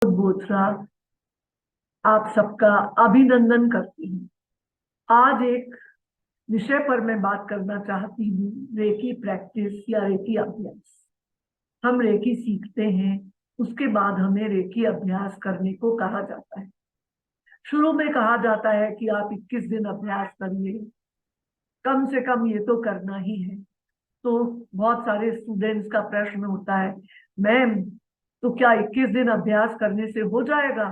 बोथरा आप सबका अभिनंदन करती हूँ। आज एक विषय पर मैं बात करना चाहती हूँ, रेकी प्रैक्टिस या रेकी अभ्यास। हम रेकी सीखते हैं, उसके बाद हमें रेकी अभ्यास करने को कहा जाता है। शुरू में कहा जाता है कि आप 21 दिन अभ्यास करिए, कम से कम ये तो करना ही है। तो बहुत सारे स्टूडेंट्स का प्रश्न होता है, मैम तो क्या 21 दिन अभ्यास करने से हो जाएगा?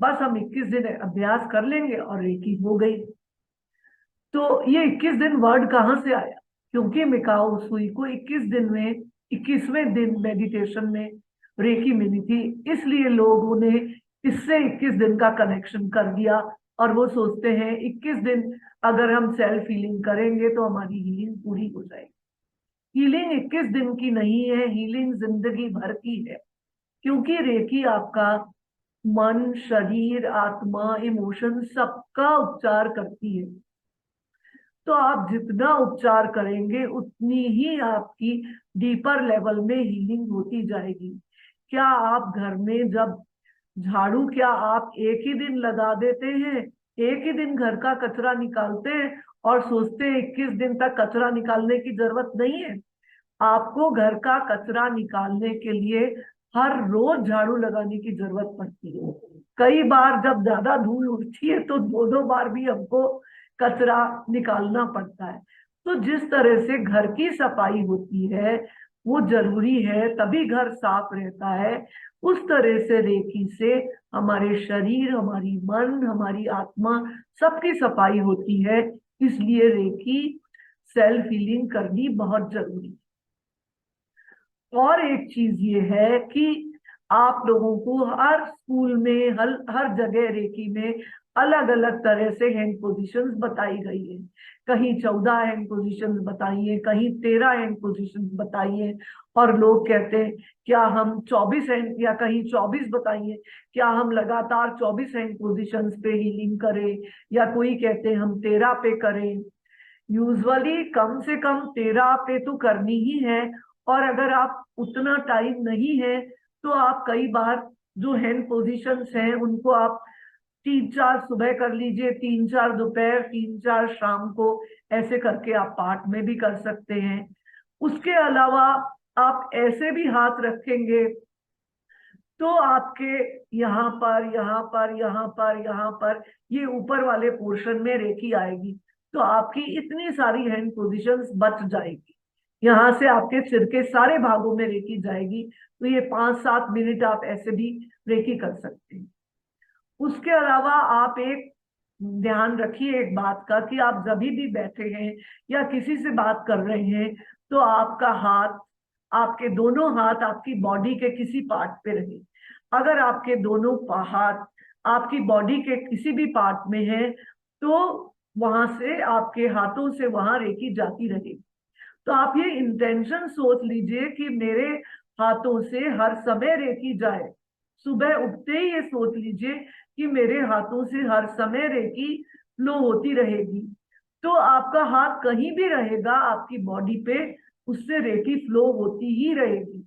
बस हम 21 दिन अभ्यास कर लेंगे और रेकी हो गई। तो ये 21 दिन वर्ड कहाँ से आया? क्योंकि मिकाओ सुई को 21 दिन में 21वें दिन मेडिटेशन में रेकी मिली थी, इसलिए लोगों ने इससे 21 दिन का कनेक्शन कर दिया और वो सोचते हैं 21 दिन अगर हम सेल्फ हीलिंग करेंगे तो हमारी हीलिंग पूरी हो जाएगी। हीलिंग 21 दिन की नहीं है, हीलिंग जिंदगी भर की है। क्योंकि रेकी आपका मन, शरीर, आत्मा, इमोशन सबका उपचार करती है। तो आप जितना उपचार करेंगे उतनी ही आपकी डीपर लेवल में हीलिंग होती जाएगी। क्या आप घर में जब झाड़ू, क्या आप एक ही दिन लगा देते हैं, एक ही दिन घर का कचरा निकालते हैं और सोचते हैं 21 दिन तक कचरा निकालने की जरूरत नहीं है? आपको घर का कचरा निकालने के लिए हर रोज झाड़ू लगाने की जरूरत पड़ती है। कई बार जब ज्यादा धूल उड़ती है तो दो दो बार भी हमको कचरा निकालना पड़ता है। तो जिस तरह से घर की सफाई होती है वो जरूरी है, तभी घर साफ रहता है, उस तरह से रेकी से हमारे शरीर, हमारी मन, हमारी आत्मा सबकी सफाई होती है। इसलिए रेकी सेल्फ हीलिंग करनी बहुत जरूरी है। और एक चीज ये है कि आप लोगों को हर स्कूल में, हर जगह रेकी में अलग अलग तरह से हैंड पोजीशंस बताई गई है। कहीं 14 हैंड पोजीशंस बताई है, कहीं 13 हैंड पोजीशंस बताई है। और लोग कहते हैं क्या हम 24 हैंड, या कहीं 24 बताइए, क्या हम लगातार 24 हैंड पोजीशंस पे हीलिंग करें, या कोई कहते हैं हम 13 पे करें। यूजुअली कम से कम 13 पे तो करनी ही है। और अगर आप उतना टाइम नहीं है तो आप कई बार जो हैंड पोजीशंस हैं उनको आप 3-4 सुबह कर लीजिए, 3-4 दोपहर, 3-4 शाम को, ऐसे करके आप पार्ट में भी कर सकते हैं। उसके अलावा आप ऐसे भी हाथ रखेंगे तो आपके यहाँ पर, यहाँ पर, यहाँ पर, यहाँ पर, ये ऊपर वाले पोर्शन में रेकी आएगी। तो आपकी इतनी सारी हैंड पोजीशंस बच जाएगी। यहाँ से आपके सिर के सारे भागों में रेकी जाएगी। तो ये 5-7 मिनट आप ऐसे भी रेकी कर सकते हैं। उसके अलावा आप एक ध्यान रखिए एक बात का, कि आप जब भी बैठे हैं या किसी से बात कर रहे हैं तो आपका हाथ, आपके दोनों हाथ आपकी बॉडी के किसी पार्ट पे रहे। अगर आपके दोनों हाथ आपकी बॉडी के किसी भी पार्ट में है तो वहां से, आपके हाथों से वहां रेकी जाती रहेगी। तो आप ये इंटेंशन सोच लीजिए कि मेरे हाथों से हर समय रेकी जाए। सुबह उठते ही ये सोच लीजिए कि मेरे हाथों से हर समय रेकी फ्लो होती रहेगी। तो आपका हाथ कहीं भी रहेगा आपकी बॉडी पे, उससे रेकी फ्लो होती ही रहेगी।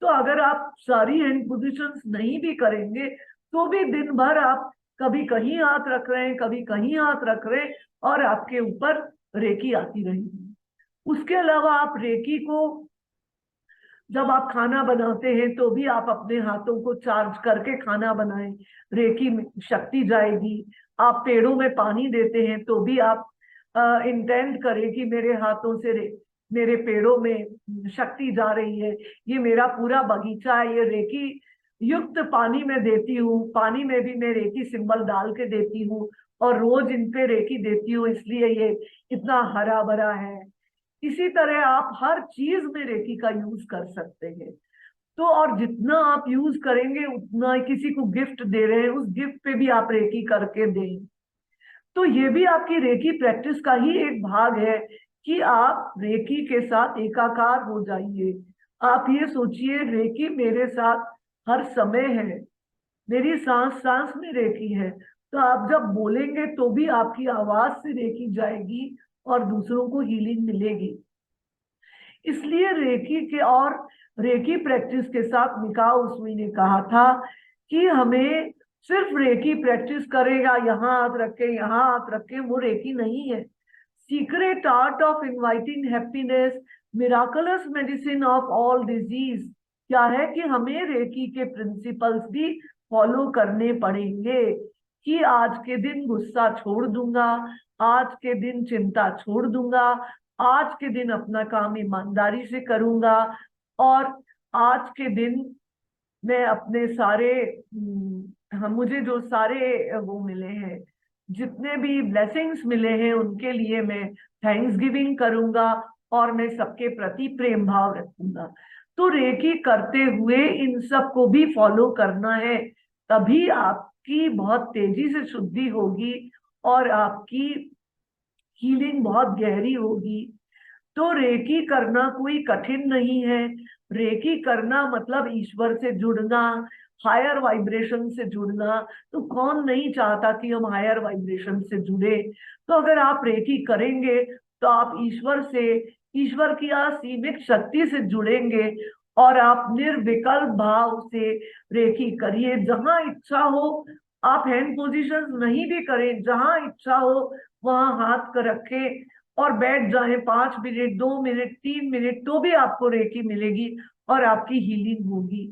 तो अगर आप सारी हैंड पोजीशंस नहीं भी करेंगे तो भी दिन भर आप कभी कहीं हाथ रख रहे हैं, कभी कहीं हाथ रख रहे हैं, और आपके ऊपर रेकी आती रहेगी। उसके अलावा आप रेकी को, जब आप खाना बनाते हैं तो भी आप अपने हाथों को चार्ज करके खाना बनाएं, रेकी में शक्ति जाएगी। आप पेड़ों में पानी देते हैं तो भी आप इंटेंड करें कि मेरे हाथों से मेरे पेड़ों में शक्ति जा रही है, ये मेरा पूरा बगीचा है, ये रेकी युक्त पानी में देती हूँ, पानी में भी मैं रेकी सिंबल डाल के देती हूँ और रोज इन पे रेकी देती हूँ, इसलिए ये इतना हरा भरा है। इसी तरह आप हर चीज में रेकी का यूज कर सकते हैं। तो और जितना आप यूज करेंगे उतना, किसी को गिफ्ट दे रहे हैं उस गिफ्ट पे भी आप रेकी करके दें। तो ये भी आपकी रेकी प्रैक्टिस का ही एक भाग है कि आप रेकी के साथ एकाकार हो जाइए। आप ये सोचिए रेकी मेरे साथ हर समय है, मेरी सांस सांस में रेकी है। तो आप जब बोलेंगे तो भी आपकी आवाज से रेकी जाएगी और दूसरों को हीलिंग मिलेगी। इसलिए रेकी के और रेकी प्रैक्टिस के साथ मिकाओ उसमी ने कहा था कि हमें सिर्फ रेकी प्रैक्टिस करेगा, यहाँ हाथ रखे यहाँ हाथ रखे, वो रेकी नहीं है। Secret art of inviting happiness, miraculous medicine of all disease क्या है कि हमें रेकी के प्रिंसिपल्स भी फॉलो करने पड़ेंगे। कि आज के दिन गुस्सा छोड़ दूंगा, आज के दिन चिंता छोड़ दूंगा, आज के दिन अपना काम ईमानदारी से करूंगा, और आज के दिन मैं अपने सारे मुझे जो सारे वो मिले हैं, जितने भी ब्लेसिंग्स मिले हैं, उनके लिए मैं थैंक्स गिविंग करूंगा और मैं सबके प्रति प्रेम भाव रखूंगा। तो रेकी करते हुए इन सब को भी फॉलो करना है, तभी आपकी बहुत तेजी से शुद्धि होगी और आपकी हीलिंग बहुत गहरी होगी। तो रेकी करना कोई कठिन नहीं है। रेकी करना मतलब ईश्वर से जुड़ना, हायर वाइब्रेशन से जुड़ना। तो कौन नहीं चाहता कि हम हायर वाइब्रेशन से जुड़े। तो अगर आप रेकी करेंगे तो आप ईश्वर से, ईश्वर की असीमित शक्ति से जुड़ेंगे और आप निर्विकल्प भाव से रेकी करिए। जहां इच्छा हो आप हैंड पोजीशंस नहीं भी करें, जहां इच्छा हो वहां हाथ कर रखें और बैठ जाए 5 मिनट, 2 मिनट, 3 मिनट, तो भी आपको रेकी मिलेगी और आपकी हीलिंग होगी।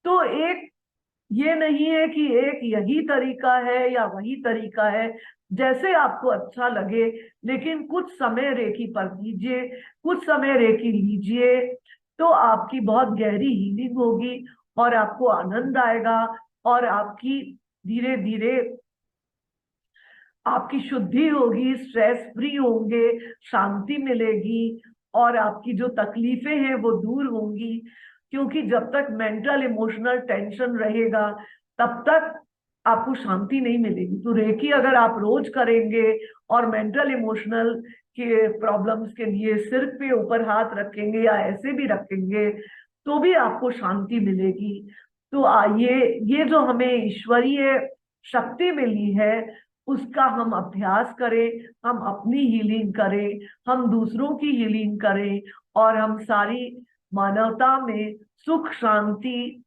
तो एक ये नहीं है कि एक यही तरीका है या वही तरीका है, जैसे आपको अच्छा लगे, लेकिन कुछ समय रेकी पर दीजिए, कुछ समय रेकी लीजिए, तो आपकी बहुत गहरी हीलिंग होगी और आपको आनंद आएगा और आपकी धीरे धीरे आपकी शुद्धि होगी, स्ट्रेस फ्री होंगे, शांति मिलेगी और आपकी जो तकलीफें हैं वो दूर होंगी। क्योंकि जब तक मेंटल इमोशनल टेंशन रहेगा तब तक आपको शांति नहीं मिलेगी। तो रेकी अगर आप रोज करेंगे और मेंटल इमोशनल के प्रॉब्लम्स के लिए सिर पे ऊपर हाथ रखेंगे या ऐसे भी रखेंगे तो भी आपको शांति मिलेगी। तो ये जो हमें ईश्वरीय शक्ति मिली है उसका हम अभ्यास करें, हम अपनी हीलिंग करें, हम दूसरों की हीलिंग करें और हम सारी मानवता में सुख शांति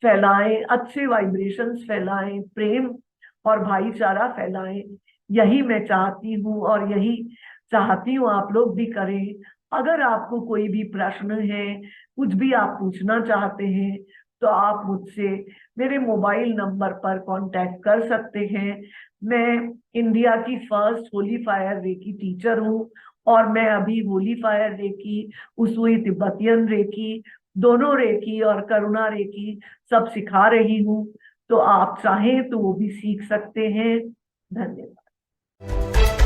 फैलाएं, अच्छे वाइब्रेशंस फैलाएं, प्रेम और भाईचारा फैलाएं। यही मैं चाहती हूँ और यही चाहती हूँ आप लोग भी करें। अगर आपको कोई भी प्रश्न है, कुछ भी आप पूछना चाहते हैं तो आप मुझसे मेरे मोबाइल नंबर पर कांटेक्ट कर सकते हैं। मैं इंडिया की first holy fire reiki teacher हूँ और मैं अभी holy fire reiki, Usui Tibetan reiki, दोनों रेकी और करुणा रेकी सब सिखा रही हूँ। तो आप चाहें तो वो भी सीख सकते हैं। धन्यवाद।